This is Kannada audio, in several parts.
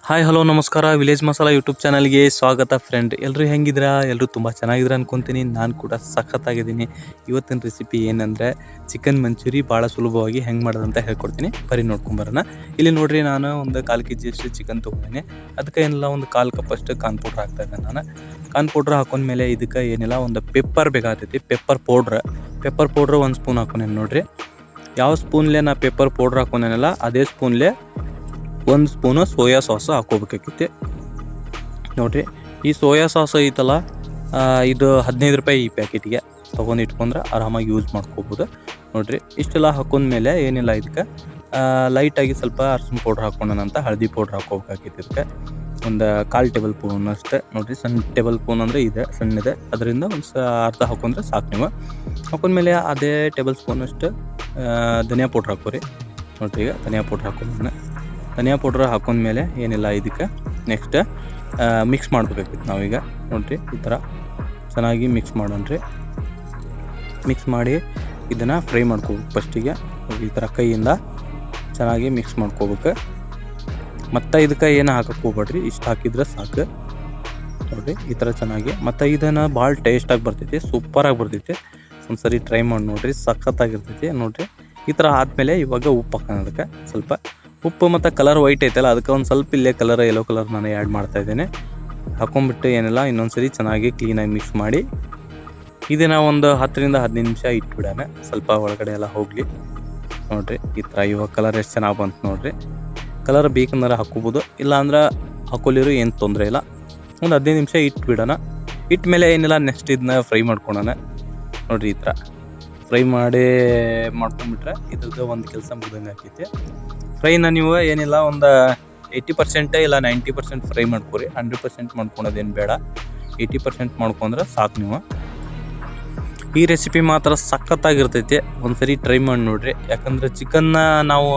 ಹಾಯ್ ಹಲೋ ನಮಸ್ಕಾರ ವಿಲೇಜ್ ಮಸಾಲಾ ಯೂಟ್ಯೂಬ್ ಚಾನಲ್ಗೆ ಸ್ವಾಗತ ಫ್ರೆಂಡ್. ಎಲ್ಲರೂ ಹೆಂಗಿದ್ರಾ? ಎಲ್ಲರೂ ತುಂಬ ಚೆನ್ನಾಗಿದ್ರ ಅನ್ಕೊತೀನಿ. ನಾನು ಕೂಡ ಸಖತ್ತಾಗಿದ್ದೀನಿ. ಇವತ್ತಿನ ರೆಸಿಪಿ ಏನಂದರೆ ಚಿಕನ್ ಮಂಚೂರಿ ಭಾಳ ಸುಲಭವಾಗಿ ಹೆಂಗೆ ಮಾಡೋದಂತ ಹೇಳ್ಕೊಡ್ತೀನಿ. ಬರೀ ನೋಡ್ಕೊಂಬರೋಣ. ಇಲ್ಲಿ ನೋಡ್ರಿ, ನಾನು ಒಂದು 1/4 kg ಅಷ್ಟು ಚಿಕನ್ ತೊಗೊಂಡಿನಿ. ಅದಕ್ಕೆ ಏನಿಲ್ಲ ಒಂದು 1/4 ಕಪ್ ಅಷ್ಟು ಕಾರ್ನ್ ಪೌಡ್ರ್ ಹಾಕ್ತಾಯಿದ್ದೆ. ನಾನು ಕಾರ್ನ್ ಪೌಡ್ರ್ ಹಾಕೊಂಡ್ಮೇಲೆ ಇದಕ್ಕೆ ಏನಿಲ್ಲ ಒಂದು ಪೆಪ್ಪರ್ ಬೇಕಾಗ್ತೈತಿ. ಪೆಪ್ಪರ್ ಪೌಡ್ರ್ 1 ಸ್ಪೂನ್ ಹಾಕೊಂಡೇನು ನೋಡ್ರಿ. ಯಾವ ಸ್ಪೂನ್ಲೆ ನಾ ಪೆಪ್ಪರ್ ಪೌಡ್ರ್ ಹಾಕೊಂಡೇನಲ್ಲ ಅದೇ ಸ್ಪೂನ್ಲೆ 1 ಸ್ಪೂನು ಸೋಯಾ ಸಾಸ್ ಹಾಕೋಬೇಕಾಗಿತ್ತು ನೋಡಿರಿ. ಈ ಸೋಯಾ ಸಾಸ್ ಐತಲ್ಲ, ಇದು 15 ರೂಪಾಯಿ ಈ ಪ್ಯಾಕೆಟಿಗೆ. ತೊಗೊಂಡು ಇಟ್ಕೊಂಡ್ರೆ ಆರಾಮಾಗಿ ಯೂಸ್ ಮಾಡ್ಕೋಬೋದು ನೋಡಿರಿ. ಇಷ್ಟೆಲ್ಲ ಹಾಕೊಂಡ್ಮೇಲೆ ಏನಿಲ್ಲ, ಇದಕ್ಕೆ ಲೈಟಾಗಿ ಸ್ವಲ್ಪ ಅರ್ಶಿನ ಪೌಡ್ರ್ ಹಾಕೊಂಡನಂತ ಹಳದಿ ಪೌಡ್ರ್ ಹಾಕೋಬೇಕಾಗಿತ್ತು. ಇದಕ್ಕೆ ಒಂದು 1/4 ಟೇಬಲ್ ಸ್ಪೂನ್ ಅಷ್ಟೇ ನೋಡಿರಿ. ಸಣ್ಣ ಟೇಬಲ್ ಸ್ಪೂನ್ ಅಂದರೆ ಇದೆ, ಸಣ್ಣದೆ, ಅದರಿಂದ ಒಂದು ಅರ್ಧ ಹಾಕೊಂಡ್ರೆ ಸಾಕು. ನೀವು ಹಾಕೊಂಡ್ಮೇಲೆ ಅದೇ ಟೇಬಲ್ ಸ್ಪೂನ್ ಅಷ್ಟು ಧನಿಯಾ ಪೌಡ್ರ್ ಹಾಕೋರಿ ನೋಡಿರಿ. ಈಗ ಧನಿಯಾ ಪೌಡ್ರ್ ಹಾಕೊಂಡ್ಮೇಲೆ ಧನಿಯಾ ಪೌಡ್ರ್ ಹಾಕೊಂಡ್ಮೇಲೆ ಏನಿಲ್ಲ, ಇದಕ್ಕೆ ನೆಕ್ಸ್ಟ್ ಮಿಕ್ಸ್ ಮಾಡ್ಬೇಕಾಗಿತ್ತು ನಾವೀಗ ನೋಡಿರಿ. ಈ ಥರ ಚೆನ್ನಾಗಿ ಮಿಕ್ಸ್ ಮಾಡೋಣ್ರಿ. ಮಿಕ್ಸ್ ಮಾಡಿ ಇದನ್ನು ಫ್ರೈ ಮಾಡ್ಕೋಬೇಕು ಫಸ್ಟಿಗೆ. ಈ ಥರ ಕೈಯಿಂದ ಚೆನ್ನಾಗಿ ಮಿಕ್ಸ್ ಮಾಡ್ಕೋಬೇಕು. ಮತ್ತು ಇದಕ್ಕೆ ಏನು ಹಾಕಕ್ಕೆ ಹೋಗ್ಬೇಡ್ರಿ, ಇಷ್ಟು ಹಾಕಿದ್ರೆ ಸಾಕು ನೋಡಿರಿ. ಈ ಥರ ಚೆನ್ನಾಗಿ ಮತ್ತು ಇದನ್ನು ಭಾಳ ಟೇಸ್ಟಾಗಿ ಬರ್ತೈತಿ, ಸೂಪರಾಗಿ ಬರ್ತೈತಿ. ಒಂದು ಸರಿ ಟ್ರೈ ಮಾಡಿ ನೋಡಿರಿ, ಸಖತ್ತಾಗಿರ್ತೈತಿ ನೋಡಿರಿ. ಈ ಥರ ಆದಮೇಲೆ ಇವಾಗ ಉಪ್ಪು ಹಾಕೋಣ. ಅದಕ್ಕೆ ಸ್ವಲ್ಪ ಉಪ್ಪು ಮತ್ತು ಕಲರ್ ವೈಟ್ ಐತಲ್ಲ, ಅದಕ್ಕೆ ಒಂದು ಸ್ವಲ್ಪ ಇಲ್ಲೇ ಕಲರ್ ಯೆಲ್ಲೋ ಕಲರ್ ನಾನು ಆ್ಯಡ್ ಮಾಡ್ತಾಯಿದ್ದೇನೆ. ಹಾಕೊಂಡ್ಬಿಟ್ಟು ಏನಿಲ್ಲ, ಇನ್ನೊಂದು ಚೆನ್ನಾಗಿ ಕ್ಲೀನಾಗಿ ಮಿಕ್ಸ್ ಮಾಡಿ ಇದನ್ನು ಒಂದು 10 ರಿಂದ 15 ನಿಮಿಷ ಇಟ್ಬಿಡೋಣ. ಸ್ವಲ್ಪ ಒಳಗಡೆ ಎಲ್ಲ ಹೋಗಲಿ ನೋಡಿರಿ. ಈ ಥರ ಇವಾಗ ಕಲರ್ ಎಷ್ಟು ಚೆನ್ನಾಗಿ ಬಂತು ನೋಡಿರಿ. ಕಲರ್ ಬೇಕಂದ್ರೆ ಹಾಕೋಬೋದು, ಇಲ್ಲಾಂದ್ರೆ ಹಾಕೊಳ್ಳಿರು, ಏನು ತೊಂದರೆ ಇಲ್ಲ. ಒಂದು 15 ನಿಮಿಷ ಇಟ್ಬಿಡೋಣ. ಇಟ್ಮೇಲೆ ಏನಿಲ್ಲ, ನೆಕ್ಸ್ಟ್ ಇದನ್ನ ಫ್ರೈ ಮಾಡ್ಕೊಳೋಣ ನೋಡಿರಿ. ಈ ಥರ ಫ್ರೈ ಮಾಡ್ಕೊಂಡ್ಬಿಟ್ರೆ ಇದ್ರದ್ದು ಒಂದು ಕೆಲಸ ಮುಗ್ದಂಗೆ ಆಕೈತಿ. ಫ್ರೈನ ನೀವು ಏನಿಲ್ಲ, ಒಂದು 80% ಇಲ್ಲ 90% ಫ್ರೈ ಮಾಡ್ಕೊರಿ. 100% ಮಾಡ್ಕೊಳೋದೇನು ಬೇಡ, 80% ಮಾಡ್ಕೊಂಡ್ರೆ ಸಾಕು. ನೀವು ಈ ರೆಸಿಪಿ ಮಾತ್ರ ಸಖತ್ತಾಗಿರ್ತೈತಿ. ಒಂದು ಸರಿ ಟ್ರೈ ಮಾಡಿ ನೋಡಿರಿ. ಯಾಕಂದರೆ ಚಿಕನ್ನ ನಾವು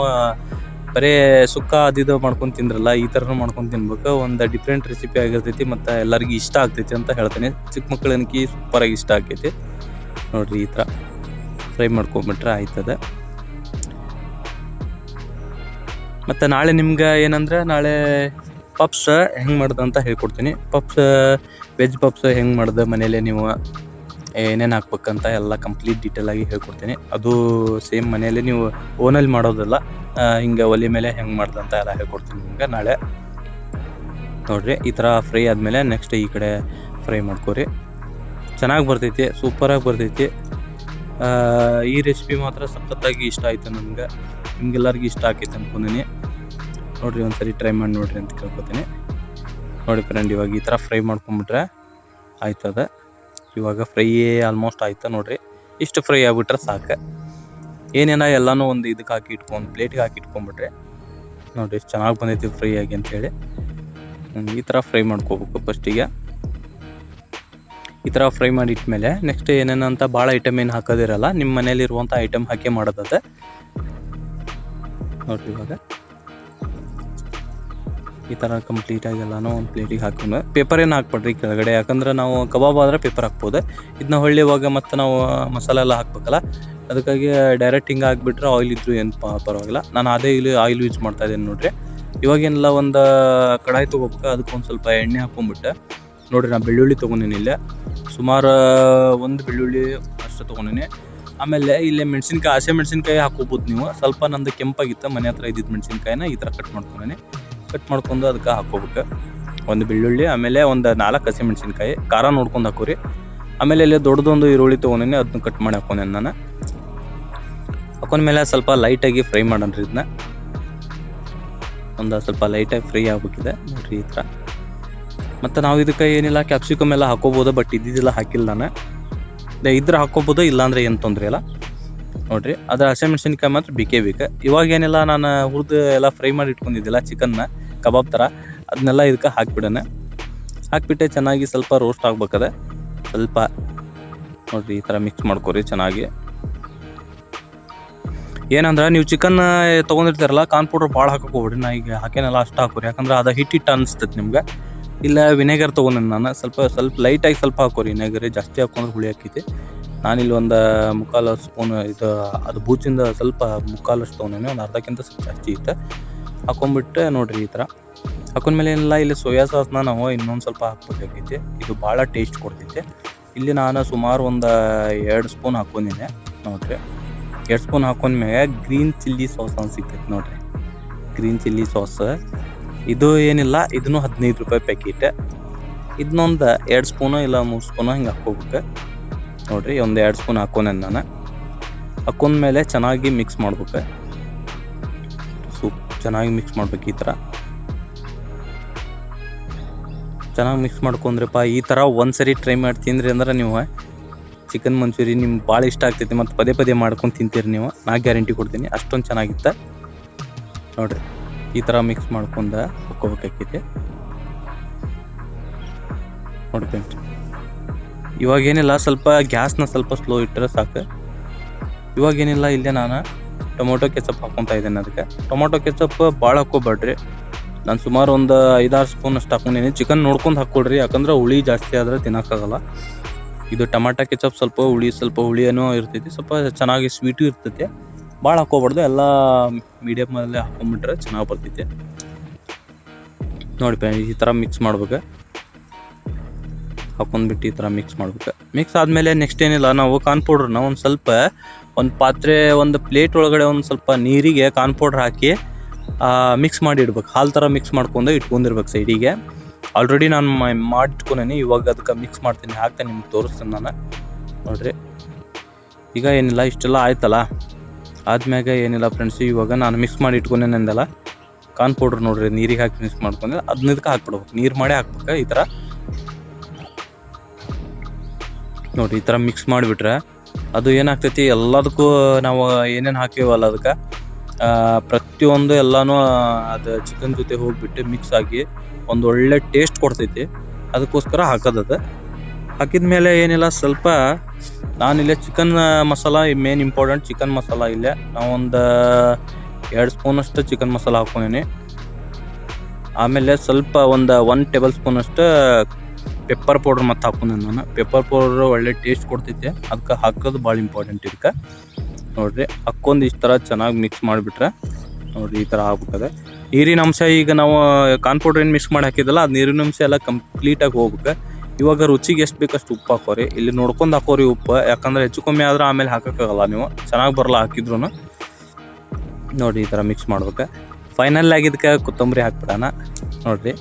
ಬರೀ ಸುಕ್ಕ ಅದಿದು ಮಾಡ್ಕೊಂಡು ತಿಂದ್ರಲ್ಲ, ಈ ಥರನೂ ಮಾಡ್ಕೊಂಡು ತಿನ್ಬೇಕು. ಒಂದು ಡಿಫ್ರೆಂಟ್ ರೆಸಿಪಿ ಆಗಿರ್ತೈತಿ ಮತ್ತು ಎಲ್ಲರಿಗೂ ಇಷ್ಟ ಆಗ್ತೈತಿ ಅಂತ ಹೇಳ್ತೇನೆ. ಚಿಕ್ಕ ಮಕ್ಕಳನ್ಕಿ ಸೂಪರಾಗಿ ಇಷ್ಟ ಆಗ್ತೈತಿ ನೋಡಿರಿ. ಈ ಥರ ಫ್ರೈ ಮಾಡ್ಕೊಂಬಿಟ್ರೆ ಆಯ್ತದೆ. ಮತ್ತು ನಾಳೆ ನಿಮ್ಗೆ ಏನಂದ್ರೆ, ನಾಳೆ ಪಪ್ಸ್ ಹೆಂಗೆ ಮಾಡೋದು ಅಂತ ಹೇಳ್ಕೊಡ್ತೀನಿ. ವೆಜ್ ಪಪ್ಸ್ ಹೆಂಗೆ ಮಾಡೋದು ಮನೇಲೆ, ನೀವು ಏನೇನು ಹಾಕ್ಬೇಕಂತ ಎಲ್ಲ ಕಂಪ್ಲೀಟ್ ಡೀಟೇಲಾಗಿ ಹೇಳ್ಕೊಡ್ತೀನಿ. ಅದು ಸೇಮ್ ಮನೆಯಲ್ಲೇ ನೀವು ಓನಲ್ಲಿ ಮಾಡೋದಲ್ಲ, ಹಿಂಗೆ ಒಲೆ ಮೇಲೆ ಹೆಂಗೆ ಮಾಡೋದು ಅಂತ ಎಲ್ಲ ಹೇಳ್ಕೊಡ್ತೀನಿ ನಿಮ್ಗೆ ನಾಳೆ ನೋಡಿರಿ. ಈ ಥರ ಫ್ರೈ ಆದಮೇಲೆ ನೆಕ್ಸ್ಟ್ ಈ ಕಡೆ ಫ್ರೈ ಮಾಡ್ಕೊರಿ. ಚೆನ್ನಾಗಿ ಬರ್ತೈತಿ, ಸೂಪರಾಗಿ ಬರ್ತೈತಿ. ಈ ರೆಸಿಪಿ ಮಾತ್ರ ಸಖತ್ತಾಗಿ ಇಷ್ಟ ಆಯಿತು ನನಗೆ. ನಿಮ್ಗೆಲ್ಲರಿಗೂ ಇಷ್ಟ ಆಕೈತೆ ಅಂದ್ಕೊಂಡಿನಿ ನೋಡಿರಿ. ಒಂದು ಸರಿ ಟ್ರೈ ಮಾಡಿ ನೋಡಿರಿ ಅಂತ ಕೇಳ್ಕೊತೀನಿ ನೋಡಿ ಫ್ರೆಂಡ್. ಇವಾಗ ಈ ಥರ ಫ್ರೈ ಮಾಡ್ಕೊಂಬಿಟ್ರೆ ಆಯ್ತದೆ. ಇವಾಗ ಫ್ರೈ ಆಲ್ಮೋಸ್ಟ್ ಆಯ್ತು ನೋಡಿರಿ. ಇಷ್ಟು ಫ್ರೈ ಆಗಿಬಿಟ್ರೆ ಸಾಕು. ಏನೇನ ಎಲ್ಲನೂ ಒಂದು ಇದಕ್ಕೆ ಹಾಕಿ ಪ್ಲೇಟಿಗೆ ಹಾಕಿ ಇಟ್ಕೊಂಡ್ಬಿಟ್ರೆ ನೋಡಿರಿ ಎಷ್ಟು ಚೆನ್ನಾಗಿ ಬಂದೈತಿ ಫ್ರೈ ಆಗಿ ಅಂಥೇಳಿ. ಈ ಥರ ಫ್ರೈ ಮಾಡ್ಕೋಬೇಕು ಫಸ್ಟಿಗೆ. ಈ ಥರ ಫ್ರೈ ಮಾಡಿ ಇಟ್ಮೇಲೆ ನೆಕ್ಸ್ಟ್ ಏನೇನಂತ ಭಾಳ ಐಟಮ್ ಏನು ಹಾಕೋದಿರಲ್ಲ, ನಿಮ್ಮ ಮನೇಲಿರುವಂಥ ಐಟಮ್ ಹಾಕಿ ಮಾಡೋದದೆ ನೋಡಿರಿ. ಇವಾಗ ಈ ಥರ ಕಂಪ್ಲೀಟಾಗಿ ಎಲ್ಲನೂ ಒಂದು ಪ್ಲೇಟಿಗೆ ಹಾಕೊಂಡು, ಪೇಪರ್ ಏನು ಹಾಕ್ಬೇಡ್ರಿ ಕೆಳಗಡೆ, ಯಾಕಂದ್ರೆ ನಾವು ಕಬಾಬ್ ಆದರೆ ಪೇಪರ್ ಹಾಕ್ಬೋದು. ಇದನ್ನ ಹೊಳ್ಳಿವಾಗ ಮತ್ತು ನಾವು ಮಸಾಲೆ ಎಲ್ಲ ಹಾಕ್ಬೇಕಲ್ಲ, ಅದಕ್ಕಾಗಿ ಡೈರೆಕ್ಟ್ ಹಿಂಗೆ ಹಾಕ್ಬಿಟ್ರೆ ಆಯಿಲ್ ಇದ್ದರೂ ಏನು ಪರವಾಗಿಲ್ಲ. ನಾನು ಅದೇ ಆಯಿಲ್ ಯೂಸ್ ಮಾಡ್ತಾಯಿದ್ದೇನೆ ನೋಡಿರಿ. ಇವಾಗೇನೆಲ್ಲ ಒಂದು ಕಡಾಯಿ ತೊಗೋಬೇಕು. ಅದಕ್ಕೊಂದು ಸ್ವಲ್ಪ ಎಣ್ಣೆ ಹಾಕ್ಕೊಂಬಿಟ್ಟೆ ನೋಡಿರಿ. ನಾನು ಬೆಳ್ಳುಳ್ಳಿ ತೊಗೊಂಡಿನಿ, ಇಲ್ಲೇ ಸುಮಾರು 1 ಬೆಳ್ಳುಳ್ಳಿ ಅಷ್ಟು ತೊಗೊಂಡಿನಿ. ಆಮೇಲೆ ಇಲ್ಲೇ ಹಸಿ ಮೆಣಸಿನ್ಕಾಯಿ ಹಾಕೋಬೋದು ನೀವು. ಸ್ವಲ್ಪ ನಂದು ಕೆಂಪಾಗಿತ್ತು, ಮನೆ ಹತ್ರ ಇದ್ದಿದ್ದು ಮೆಣಸಿನ್ಕಾಯಿನ ಈ ಥರ ಕಟ್ ಮಾಡ್ಕೊಂಡು ಅದಕ್ಕೆ ಹಾಕ್ಕೋಬೇಕು. 1 ಬೆಳ್ಳುಳ್ಳಿ, ಆಮೇಲೆ ಒಂದು 4 ಹಸಿ ಮೆಣಸಿನ್ಕಾಯಿ, ಖಾರ ನೋಡ್ಕೊಂಡು ಹಾಕೋರಿ. ಆಮೇಲೆ ಇಲ್ಲಿ ದೊಡ್ಡದೊಂದು ಈರುಳ್ಳಿ ತೊಗೊಂಡಿನಿ, ಅದನ್ನ ಕಟ್ ಮಾಡಿ ಹಾಕೊಂಡೇನೆ ನಾನು. ಹಾಕೊಂಡ್ಮೇಲೆ ಸ್ವಲ್ಪ ಲೈಟಾಗಿ ಫ್ರೈ ಮಾಡೋಣ್ರಿ. ಇದನ್ನ ಒಂದು ಸ್ವಲ್ಪ ಲೈಟಾಗಿ ಫ್ರೈ ಆಗ್ಬೇಕಿದೆ ನೋಡಿರಿ. ಈ ಥರ ಮತ್ತು ನಾವು ಇದಕ್ಕೆ ಏನಿಲ್ಲ, ಕ್ಯಾಪ್ಸಿಕಮ್ ಎಲ್ಲ ಹಾಕೋಬೋದು, ಬಟ್ ಇದ್ದಿದ್ದೆಲ್ಲ ಹಾಕಿಲ್ಲ ನಾನು. ಇದ್ರೆ ಹಾಕ್ಕೋಬೋದು, ಇಲ್ಲಾಂದರೆ ಏನು ತೊಂದರೆ ಇಲ್ಲ ನೋಡಿರಿ. ಅದರ ಹಸಿಮೆಣ್ಸಿನ್ಕಾಯಿ ಮಾತ್ರ ಬೇಕೇ ಬೇಕು. ಇವಾಗ ಏನಿಲ್ಲ, ನಾನು ಹುರಿದು ಎಲ್ಲ ಫ್ರೈ ಮಾಡಿ ಇಟ್ಕೊಂಡಿದ್ದಿಲ್ಲ ಚಿಕನ್ನ ಕಬಾಬ್ ಥರ, ಅದನ್ನೆಲ್ಲ ಇದಕ್ಕೆ ಹಾಕಿಬಿಡೋಣ. ಹಾಕಿಬಿಟ್ಟೆ ಚೆನ್ನಾಗಿ ಸ್ವಲ್ಪ ರೋಸ್ಟ್ ಆಗ್ಬೇಕದೆ ಸ್ವಲ್ಪ ನೋಡಿರಿ. ಈ ಥರ ಮಿಕ್ಸ್ ಮಾಡ್ಕೊರಿ ಚೆನ್ನಾಗಿ. ಏನಂದ್ರೆ ನೀವು ಚಿಕನ್ ತೊಗೊಂಡಿರ್ತಾರಲ್ಲ, ಕಾರ್ನ್ ಪೌಡ್ರ್ ಭಾಳ ಹಾಕಕ್ಕೆ ಹೋಗ್ಬಿಡ್ರಿ. ನಾ ಈಗ ಹಾಕೇನೆಲ್ಲ ಅಷ್ಟು ಹಾಕೋರಿ, ಯಾಕಂದ್ರೆ ಅದು ಹಿಟ್ಟು ಅನಿಸ್ತೈತೆ ನಿಮ್ಗೆ. ಇಲ್ಲ ವಿನೆಗರ್ ತೊಗೊಂಡು ನಾನು ಸ್ವಲ್ಪ ಲೈಟಾಗಿ ಸ್ವಲ್ಪ ಹಾಕೋರಿ. ವಿನೆಗರ್ ಜಾಸ್ತಿ ಹಾಕೊಂಡ್ರೆ ಹುಳಿ ಹಾಕೈತಿ. ನಾನಿಲ್ಲಿ ಒಂದು 3/4 ಸ್ಪೂನ್ ಇದು ಅದು ಬೂಚಿಂದ ಸ್ವಲ್ಪ 3/4 ತೊಗೊಂಡೇನೆ, ಒಂದು ಅರ್ಧಕ್ಕಿಂತ ಸ್ವಲ್ಪ ಜಾಸ್ತಿ ಇತ್ತು. ಹಾಕೊಂಡ್ಬಿಟ್ಟು ನೋಡಿರಿ. ಈ ಥರ ಹಾಕೊಂಡ್ಮೇಲೆ ಏನಿಲ್ಲ, ಇಲ್ಲಿ ಸೋಯಾ ಸಾಸ್ನ ನಾವು ಇನ್ನೊಂದು ಸ್ವಲ್ಪ ಹಾಕ್ಬೇಕಾಗೈತಿ. ಇದು ಭಾಳ ಟೇಸ್ಟ್ ಕೊಡ್ತೈತೆ. ಇಲ್ಲಿ ನಾನು ಸುಮಾರು ಒಂದು 2 ಸ್ಪೂನ್ ಹಾಕೊಂಡಿದ್ದೆ ನೋಡ್ರಿ. 2 ಸ್ಪೂನ್ ಹಾಕೊಂಡ್ಮ್ಯಾಗ ಗ್ರೀನ್ ಚಿಲ್ಲಿ ಸಾಸ್ ಅಂತ ಸಿಗ್ತೈತೆ ನೋಡ್ರಿ. ಗ್ರೀನ್ ಚಿಲ್ಲಿ ಸಾಸ್ ಇದು ಏನಿಲ್ಲ, ಇದನ್ನು 15 ರೂಪಾಯಿ ಪ್ಯಾಕೆಟ್. ಇದನ್ನೊಂದು 2 ಸ್ಪೂನು ಇಲ್ಲ 3 ಸ್ಪೂನು ಹಿಂಗೆ ಹಾಕ್ಕೋಬೇಕು ನೋಡ್ರಿ. ಒಂದು 2 ಸ್ಪೂನ್ ಹಾಕೊಂಡೆ ನಾನು. ಹಾಕೊಂಡ್ಮೇಲೆ ಚೆನ್ನಾಗಿ ಮಿಕ್ಸ್ ಮಾಡ್ಬೇಕು. ಚೆನ್ನಾಗಿ ಮಿಕ್ಸ್ ಮಾಡ್ಬೇಕು. ಈ ಥರ ಚೆನ್ನಾಗಿ ಮಿಕ್ಸ್ ಮಾಡ್ಕೊಂಡ್ರಪ್ಪ. ಈ ಥರ ಒಂದ್ಸರಿ ಟ್ರೈ ಮಾಡಿ ತಿಂದ್ರಿ ಅಂದ್ರೆ ನೀವು ಚಿಕನ್ ಮಂಚೂರಿ ನಿಮ್ಗೆ ಭಾಳ ಇಷ್ಟ ಆಗ್ತೈತಿ ಮತ್ತು ಪದೇ ಪದೇ ಮಾಡ್ಕೊಂಡು ತಿಂತೀರಿ ನೀವು. ನಾ ಗ್ಯಾರಂಟಿ ಕೊಡ್ತೀನಿ, ಅಷ್ಟೊಂದು ಚೆನ್ನಾಗಿತ್ತು ನೋಡ್ರಿ. ಈ ಥರ ಮಿಕ್ಸ್ ಮಾಡ್ಕೊಂಡು ಹಾಕ್ಕೋಬೇಕಾಗೈತಿ ನೋಡಿ ಫ್ರೆಂಡ್ಸ್. ಇವಾಗೇನಿಲ್ಲ, ಸ್ವಲ್ಪ ಗ್ಯಾಸ್ನ ಸ್ವಲ್ಪ ಸ್ಲೋ ಇಟ್ಟರೆ ಸಾಕು. ಇವಾಗೇನಿಲ್ಲ, ಇಲ್ಲೇ ನಾನು ಟೊಮೊಟೊ ಕೆಚಪ್ ಹಾಕ್ಕೊತಾ ಇದ್ದೇನೆ. ಅದಕ್ಕೆ ಟೊಮೊಟೊ ಕೆಚಪ್ ಭಾಳ ಹಾಕ್ಕೋಬೇಡ್ರಿ. ನಾನು ಸುಮಾರು ಒಂದು 5-6 ಸ್ಪೂನ್ ಅಷ್ಟು ಹಾಕೊಂಡಿನಿ. ಚಿಕನ್ ನೋಡ್ಕೊಂಡು ಹಾಕ್ಕೊಡ್ರಿ, ಯಾಕಂದ್ರೆ ಹುಳಿ ಜಾಸ್ತಿ ಆದರೆ ತಿನ್ನೋಕ್ಕಾಗಲ್ಲ. ಇದು ಟೊಮಾಟೊ ಕೆಚಪ್ ಸ್ವಲ್ಪ ಹುಳಿಯೂ ಇರ್ತೈತಿ, ಸ್ವಲ್ಪ ಚೆನ್ನಾಗಿ ಸ್ವೀಟು ಇರ್ತೈತಿ. ಭಾಳ ಹಾಕ್ಕೋಬಾರ್ದು, ಎಲ್ಲ ಮೀಡಿಯಮಲ್ಲೇ ಹಾಕೊಂಡ್ಬಿಟ್ರೆ ಚೆನ್ನಾಗಿ ಬರ್ತೈತಿ ನೋಡಿ. ಈ ಥರ ಮಿಕ್ಸ್ ಮಾಡ್ಬೇಕು. ಹಾಕೊಂಡ್ಬಿಟ್ಟು ಈ ಥರ ಮಿಕ್ಸ್ ಮಾಡ್ಬೇಕು. ಮಿಕ್ಸ್ ಆದಮೇಲೆ ನೆಕ್ಸ್ಟ್ ಏನಿಲ್ಲ, ನಾವು ಕಾರ್ನ್ ಪೌಡ್ರನ್ನ ಒಂದು ಪಾತ್ರೆ, ಒಂದು ಪ್ಲೇಟ್ ಒಳಗಡೆ ಒಂದು ಸ್ವಲ್ಪ ನೀರಿಗೆ ಕಾರ್ನ್ ಪೌಡ್ರ್ ಹಾಕಿ ಮಿಕ್ಸ್ ಮಾಡಿ ಇಡ್ಬೇಕು. ಹಾಲು ಥರ ಮಿಕ್ಸ್ ಮಾಡ್ಕೊಂಡು ಇಟ್ಕೊಂಡಿರ್ಬೇಕು ಸೈಡಿಗೆ. ಆಲ್ರೆಡಿ ನಾನು ಮಾಡಿಟ್ಕೊಂಡೇನಿ. ಇವಾಗ ಅದಕ್ಕೆ ಮಿಕ್ಸ್ ಮಾಡ್ತೀನಿ, ಹಾಕ್ತೇನೆ, ನಿಮ್ಗೆ ತೋರಿಸ್ತೀನಿ ನಾನು ನೋಡಿರಿ. ಈಗ ಏನಿಲ್ಲ, ಇಷ್ಟೆಲ್ಲ ಆಯ್ತಲ್ಲ. ಆದ್ಮ್ಯಾಗ ಏನಿಲ್ಲ ಫ್ರೆಂಡ್ಸ್, ಇವಾಗ ನಾನು ಮಿಕ್ಸ್ ಮಾಡಿ ಇಟ್ಕೊಂಡೇನೆಂದಲ್ಲ ಕಾರ್ನ್ ಪೌಡ್ರ್ ನೋಡಿರಿ, ನೀರಿಗೆ ಹಾಕಿ ಮಿಕ್ಸ್ ಮಾಡ್ಕೊಂಡೆ ಅದನ್ನ ಇದಕ್ಕೆ ಹಾಕ್ಬಿಡ್ಬೇಕು. ನೀರು ಮಾಡಿ ಹಾಕ್ಬೇಕು. ಈ ಥರ ನೋಡಿರಿ, ಈ ಥರ ಮಿಕ್ಸ್ ಮಾಡಿಬಿಟ್ರೆ ಅದು ಏನಾಗ್ತೈತಿ, ಎಲ್ಲದಕ್ಕೂ ನಾವು ಏನೇನು ಹಾಕಿವಲ್ಲ ಅದಕ್ಕೆ ಪ್ರತಿಯೊಂದು ಎಲ್ಲನೂ ಅದು ಚಿಕನ್ ಜೊತೆ ಹೋಗಿಬಿಟ್ಟು ಮಿಕ್ಸ್ ಆಗಿ ಒಂದು ಒಳ್ಳೆ ಟೇಸ್ಟ್ ಕೊಡ್ತೈತಿ. ಅದಕ್ಕೋಸ್ಕರ ಹಾಕೋದದು. ಹಾಕಿದ ಮೇಲೆ ಏನಿಲ್ಲ, ಸ್ವಲ್ಪ ನಾನಿಲ್ಲೇ chicken masala main important. Chicken masala ಇಲ್ಲೇ ನಾವೊಂದು 2 ಸ್ಪೂನಷ್ಟು ಚಿಕನ್ ಮಸಾಲ ಹಾಕ್ಕೊಂಡೀನಿ. ಆಮೇಲೆ ಸ್ವಲ್ಪ ಒಂದು 1 ಟೇಬಲ್ ಸ್ಪೂನಷ್ಟು ಪೆಪ್ಪರ್ ಪೌಡ್ರ್ ಮತ್ತು ಹಾಕೊಂಡೆ ನಾನು. ಪೆಪ್ಪರ್ ಪೌಡ್ರ್ ಒಳ್ಳೆ ಟೇಸ್ಟ್ ಕೊಡ್ತೈತೆ, ಅದಕ್ಕೆ ಹಾಕೋದು ಭಾಳ ಇಂಪಾರ್ಟೆಂಟ್ ಇದಕ್ಕೆ ನೋಡಿರಿ. ಹಾಕ್ಕೊಂಡು ಇಷ್ಟು ಥರ ಚೆನ್ನಾಗಿ ಮಿಕ್ಸ್ ಮಾಡಿಬಿಟ್ರೆ ನೋಡಿರಿ, ಈ ಥರ ಆಗ್ಬೇಕದೆ. ನೀರಿನ ಅಂಶ ಈಗ ನಾವು ಕಾರ್ನ್ ಪೌಡ್ರ್ ಏನು ಮಿಕ್ಸ್ ಮಾಡಿ ಹಾಕಿದ್ದಲ್ಲ, ಅದು ನೀರಿನ ಅಂಶ ಎಲ್ಲ ಕಂಪ್ಲೀಟಾಗಿ ಹೋಗ್ಬೇಕು. ಇವಾಗ ರುಚಿಗೆ ಎಷ್ಟು ಬೇಕಷ್ಟು ಉಪ್ಪು ಹಾಕೋರಿ. ಇಲ್ಲಿ ನೋಡ್ಕೊಂಡು ಹಾಕೋರಿ ಉಪ್ಪು, ಯಾಕಂದ್ರೆ ಹೆಚ್ಚು ಕಮ್ಮಿ ಆದ್ರೆ ಆಮೇಲೆ ಹಾಕೋಕ್ಕಾಗಲ್ಲ, ನೀವು ಚೆನ್ನಾಗಿ ಬರಲ್ಲ ಹಾಕಿದ್ರು ನೋಡಿ. ಈ ಥರ ಮಿಕ್ಸ್ ಮಾಡ್ಬೇಕು. ಫೈನಲ್ ಆಗಿದ್ದಕ್ಕೆ ಕೊತ್ತಂಬರಿ ಹಾಕ್ಬಿಡೋಣ ನೋಡಿರಿ.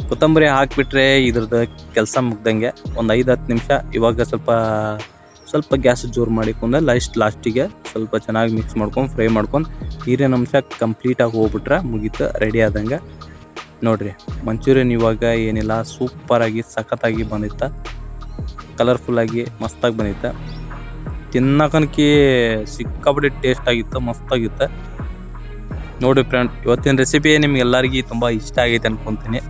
ಕೊತ್ತಂಬರಿ ಹಾಕಿಬಿಟ್ರೆ ಇದ್ರದ್ದು ಕೆಲಸ ಮುಗ್ದಂಗೆ. ಒಂದು 5-10 ನಿಮಿಷ ಇವಾಗ ಸ್ವಲ್ಪ ಗ್ಯಾಸ್ ಜೋರು ಮಾಡಿಕೊಂಡು ಲಾಸ್ಟಿಗೆ ಸ್ವಲ್ಪ ಚೆನ್ನಾಗಿ ಮಿಕ್ಸ್ ಮಾಡ್ಕೊಂಡು ಫ್ರೈ ಮಾಡ್ಕೊಂಡು ನೀರಿನ ಅಂಶ ಕಂಪ್ಲೀಟಾಗಿ ಹೋಗ್ಬಿಟ್ರೆ ಮುಗೀತು, ರೆಡಿ ಆದಂಗೆ ನೋಡಿರಿ. ಮಂಚೂರಿಯನ್ ಇವಾಗ ಏನಿಲ್ಲ, ಸೂಪರಾಗಿ ಸಖತ್ತಾಗಿ ಬಂದಿತ್ತು, ಕಲರ್ಫುಲ್ಲಾಗಿ ಮಸ್ತಾಗಿ ಬಂದಿತ್ತು. ತಿನ್ನಕನಕಿ ಸಿಕ್ಕಾಪಟ್ಟೆ ಟೇಸ್ಟ್ ಆಗಿತ್ತು, ಮಸ್ತಾಗಿತ್ತು ನೋಡಿ ಫ್ರೆಂಡ್. ಇವತ್ತಿನ ರೆಸಿಪಿ ನಿಮ್ಗೆಲ್ಲರಿಗೂ ತುಂಬ ಇಷ್ಟ ಆಗೈತೆ ಅನ್ಕೊತೀನಿ.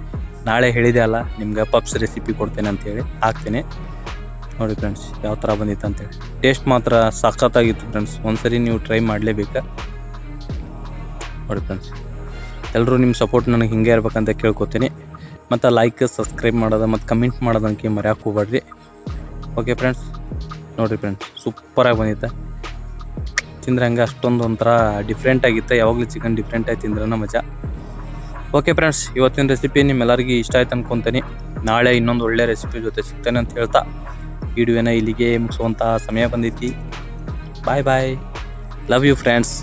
ನಾಳೆ ಹೇಳಿದೆ ಅಲ್ಲ ನಿಮ್ಗೆ ಪಪ್ಸ್ ರೆಸಿಪಿ ಕೊಡ್ತೇನೆ ಅಂತೇಳಿ, ಹಾಕ್ತೀನಿ ನೋಡಿ ಫ್ರೆಂಡ್ಸ್ ಯಾವ ಥರ ಬಂದಿತ್ತು ಅಂತೇಳಿ. ಟೇಸ್ಟ್ ಮಾತ್ರ ಸಖತ್ತಾಗಿತ್ತು ಫ್ರೆಂಡ್ಸ್, ಒಂದ್ಸರಿ ನೀವು ಟ್ರೈ ಮಾಡಲೇಬೇಕು ನೋಡಿ ಫ್ರೆಂಡ್ಸ್. ಎಲ್ಲರೂ ನಿಮ್ಮ ಸಪೋರ್ಟ್ ನನಗೆ ಹಿಂಗೆ ಇರ್ಬೇಕಂತ ಕೇಳ್ಕೊತೀನಿ. ಮತ್ತು ಲೈಕ್, ಸಬ್ಸ್ಕ್ರೈಬ್ ಮಾಡೋದು ಮತ್ತು ಕಮೆಂಟ್ ಮಾಡೋದಕ್ಕೆ ಮರೆಯೋಕೆ ಹೋಗ್ಬೇಡ್ರಿ. ಓಕೆ ಫ್ರೆಂಡ್ಸ್, ನೋಡಿರಿ ಫ್ರೆಂಡ್ಸ್, ಸೂಪರಾಗಿ ಬಂದಿತ್ತು. ತಿಂದ್ರೆ ಹಂಗೆ ಅಷ್ಟೊಂದು ಒಂಥರ ಡಿಫ್ರೆಂಟ್ ಆಗಿತ್ತು. ಯಾವಾಗಲೂ ಚಿಕನ್ ಡಿಫ್ರೆಂಟ್ ಆಗಿ ತಿಂದ್ರನ ಮಜಾ. ಓಕೆ ಫ್ರೆಂಡ್ಸ್, ಇವತ್ತಿನ ರೆಸಿಪಿ ನಿಮ್ಮೆಲ್ಲರಿಗೂ ಇಷ್ಟ ಆಯ್ತು ಅನ್ಕೊತೀನಿ. ನಾಳೆ ಇನ್ನೊಂದು ಒಳ್ಳೆ ರೆಸಿಪಿ ಜೊತೆ ಸಿಗ್ತೇನೆ ಅಂತ ಹೇಳ್ತಾ ವಿಡಿಯೋನ ಇಲ್ಲಿಗೆ ಮುಗಿಸುವಂಥ ಸಮಯ ಬಂದೈತಿ. ಬಾಯ್ ಬಾಯ್, ಲವ್ ಯು ಫ್ರೆಂಡ್ಸ್.